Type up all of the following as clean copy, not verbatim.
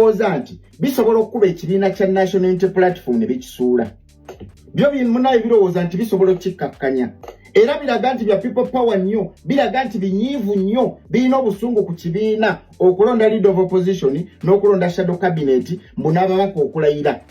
birowooza nti bisobola okukuba ekibiina kya National Unity Platform ne bikisuula. Byo munaye birowooza nti bisobola okukikakkanya. Era biraga nti bya people power nnyo, biraga nti binyiivu nnyo, birina obusungu ku kibiina okulonda leader of opposition n'okulonda shadow cabinet n'ababaka okulayira.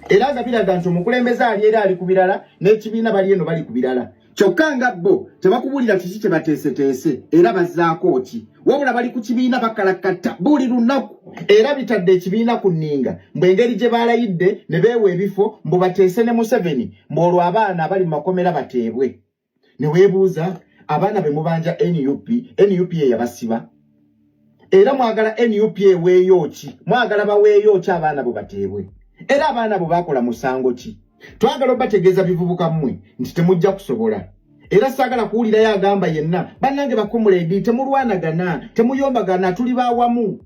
Era nga biraga nti omukulembeze ali era ali ku birala n'ekibiina bali eno bali ku birala. Kyokka nga bo tebakubulira kiki kye bateeseteese era bazzaako ki. Wabula bali ku kibiina bakalakata buli lunaku era bitadde ekibiina ku nninga mbwengeri gye balayidde ne beewa ebifo mbu bateese ne Museveni mbwolwo abaana abali mu makomera bateebwe. Ne weebuuza abaana be mubanja NUP yabasiba. Era mwagala NUP eweeyo ki? Mwagala baweeyo ki abaana bo bateebwe? Era abaana bo bakola musango ki? Twagala obategeeza bivubuka mmwe nti temujja kusobola. Era saagala kuwulirayo agamba yenna bannange bakomuledi temulwanagana temuyombagana tuli bawamu.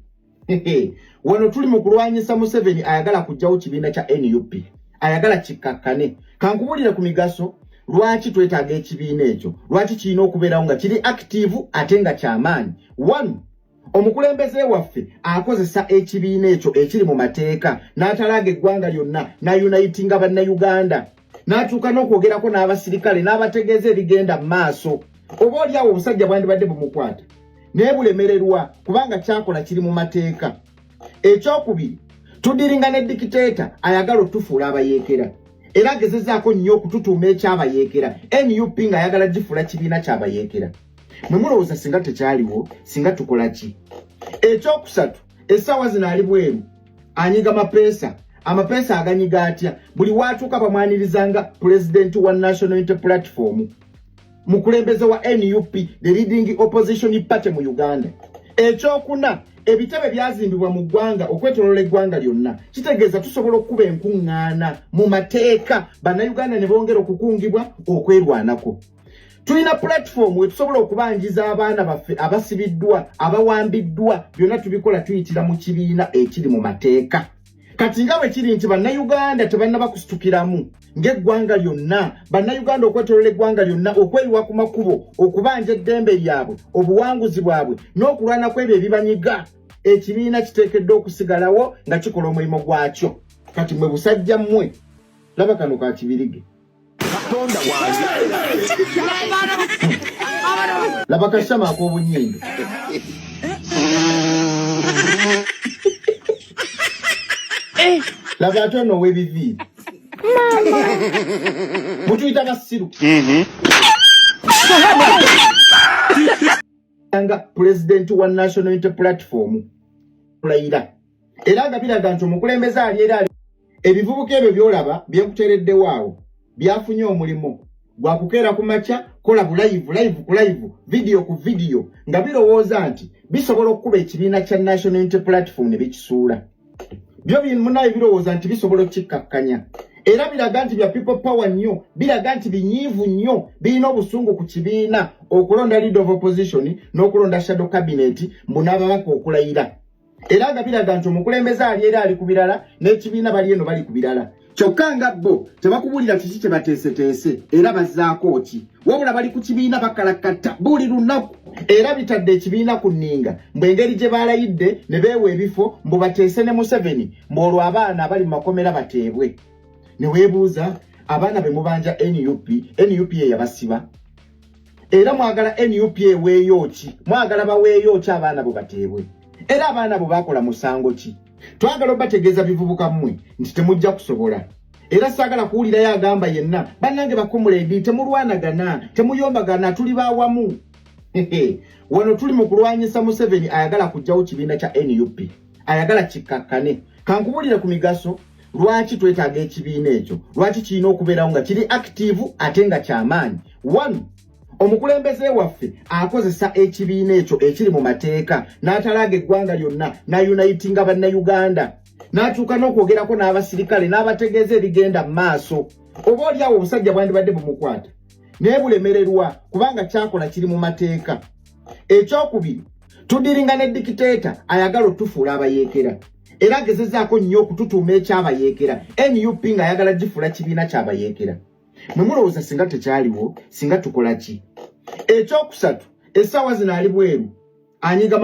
Wano tuli mu kulwanyisa Museveni ayagala kujjawo kibiina kya NUP. Ayagala kikakkane. Kankubulire ku migaso lwaki twetaaga ekibiina ekyo. Lwaki kirina okubeerawo nga kiri active ate nga kyamaanyi. 1. Omukulembeze waffe akozesa ekibiina ekyo ekiri mu mateeka n'atalaaga eggwanga lyonna n'unitinga bannayuganda n'atuuka n'okwogerako n'abasirikale n'abategeeza ebigenda mu maaso. Oba olyawo obusajja bwandibadde bumukwata naye bulemererwa kubanga kyakola kiri mu mateeka. Ekyokubiri, tudiringa ne dikiteeta ayagala otufuula abayeekera era agezezaako nnyo okututuuma ekyabayeekera. NUP nga ayagala gifuula kibiina ky'abayeekera. Mwe mulowooza singa tekyaliwo singa tukola ki? Ekyokusatu, essaawa zino ali bweru anyiga amapeesa aganyiga atya buli waatuuka bamwanirizanga pulezidenti wa National Unity Platform mukulembeze wa NUP the leading opposition party mu Uganda. Ekyokuna, ebitebe byazimbibwa mu ggwanga okwetoloola eggwanga lyonna. Kitegeeza tusobola okuba enkuŋŋaana mu mateeka bannayuganda ne bongera okukungibwa okwerwanako. Tulina platform we tusobola okubanjiza abaana baffe abasibiddwa abawambiddwa byonna tubikola tuyitira mu kibiina ekiri mu mateeka. Kati nga bwe kiri nti bannayuganda tebannaba kusitukiramu ng'eggwanga lyonna bannayuganda okwetoloola eggwanga lyonna okweyiwa ku makubo okubanja eddembe lyabwe obuwanguzi bwabwe n'okulwanako ebyo ebibanyiga. Ekibiina kiteekeddwa okusigalawo nga kikola omulimu gwakyo. Kati mwe busajja mmwe laba kano ka kibirige. Laba kashama ak'obunyindo. Laba atono w'ebiviiri. Mutuyita basiru. Anga pulezidenti wa National Unity Platform kulayira. Era nga biraga nti omukulembeze ali era ebivubuka ebyo byolaba byekuteereddewo awo byafunye omulimu gwa kukeera ku makya kola live video ku video nga birowooza nti bisobola okukuba ekibiina kya National Unity Platform ne bikisuula. Byo munaye birowooza nti bisobola okukikakkanya. Era biraga nti bya people power nnyo, biraga nti binyiivu nnyo, birina obusungu ku kibiina okulonda leader of opposition n'okulonda shadow cabinet n'ababaka okulayira. Era nga biraga nti omukulembeze ali era ali ku birala n'ekibiina bali eno bali ku birala. Kyokka nga bo tebakubulira kiki kye bateeseteese era bazzaako ki. Wabula bali ku kibiina bakalakata buli lunaku era bitadde ekibiina ku nninga mbwengeri gye balayidde ne beewa ebifo mbu bateese ne Museveni mbwolwo abaana abali mu makomera bateebwe. Ne weebuuza abaana be mubanja NUP yabasiba. Era mwagala NUP eweeyo ki? Mwagala baweeyo ki abaana bo bateebwe? Era abaana bo bakola musango ki? Twagala obategeeza bivubuka mmwe nti temujja kusobola. Era saagala kuwulirayo agamba yenna bannange bakomuledi temulwanagana temuyombagana tuli bawamu. Wano tuli mu kulwanyisa Museveni ayagala kujjawo kibiina kya NUP. Ayagala kikakkane. Kankubulire ku migaso lwaki twetaaga ekibiina ekyo. Lwaki kirina okubeerawo nga kiri active ate nga kyamaanyi. 1. Omukulembeze waffe akozesa ekibiina ekyo ekiri mu mateeka n'atalaaga eggwanga lyonna n'unitinga bannayuganda n'atuuka n'okwogerako n'abasirikale n'abategeeza ebigenda mu maaso. Oba olyawo obusajja bwandibadde bumukwata naye bulemererwa kubanga kyakola kiri mu mateeka. Ekyokubiri, tudiringa ne dikiteeta ayagala otufuula abayeekera era agezezaako nnyo okututuuma ekyabayeekera. NUP nga ayagala gifuula kibiina ky'abayeekera. Mwe mulowooza singa tekyaliwo singa tukola ki? Ekyokusatu, essaawa zino ali bweru anyiga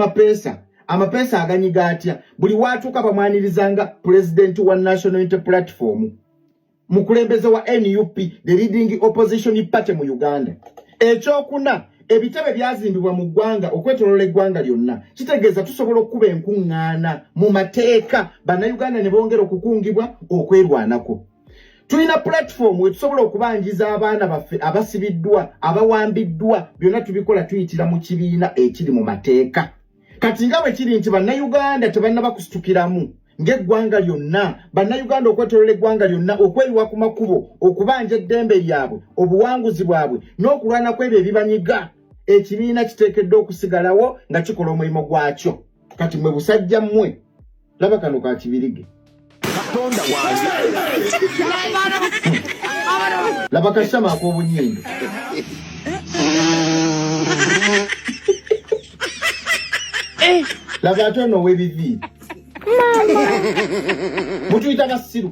amapeesa aganyiga atya buli watuuka bamwanirizanga president wa National Unity Platform mukulembeze wa NUP the leading opposition party mu Uganda. Ekyokuna ebitebe byazimbibwa mu ggwanga okwetolola eggwanga lyonna kitegeeza tusobola okuba enkuŋŋaana mu mateeka bannayuganda ne bongera okukungibwa okwerwanako. Tulina platform wetusobola okubanjiza abaana baffe abasibiddwa abawambiddwa byonna tubikola tuyitira mu kibiina ekiri mu mateeka. Kati nga bwe kiri nti bannayuganda tebannaba kusitukiramu ng'eggwanga lyonna bannayuganda okwetolola eggwanga lyonna okweyiwa ku makubo okubanja eddembe lyabwe obuwanguzi bwabwe n'okulwana kw'ebyo ebibanyiga ekibiina kiteekeddwa okusigalawo nga kikola omulimu gwakyo. Kati mwe busajja mmwe laba kano ka kibirige Katonda wange laba kashama ak'obunyindo laba ate ono ow'ebiviiri mutuyita basiru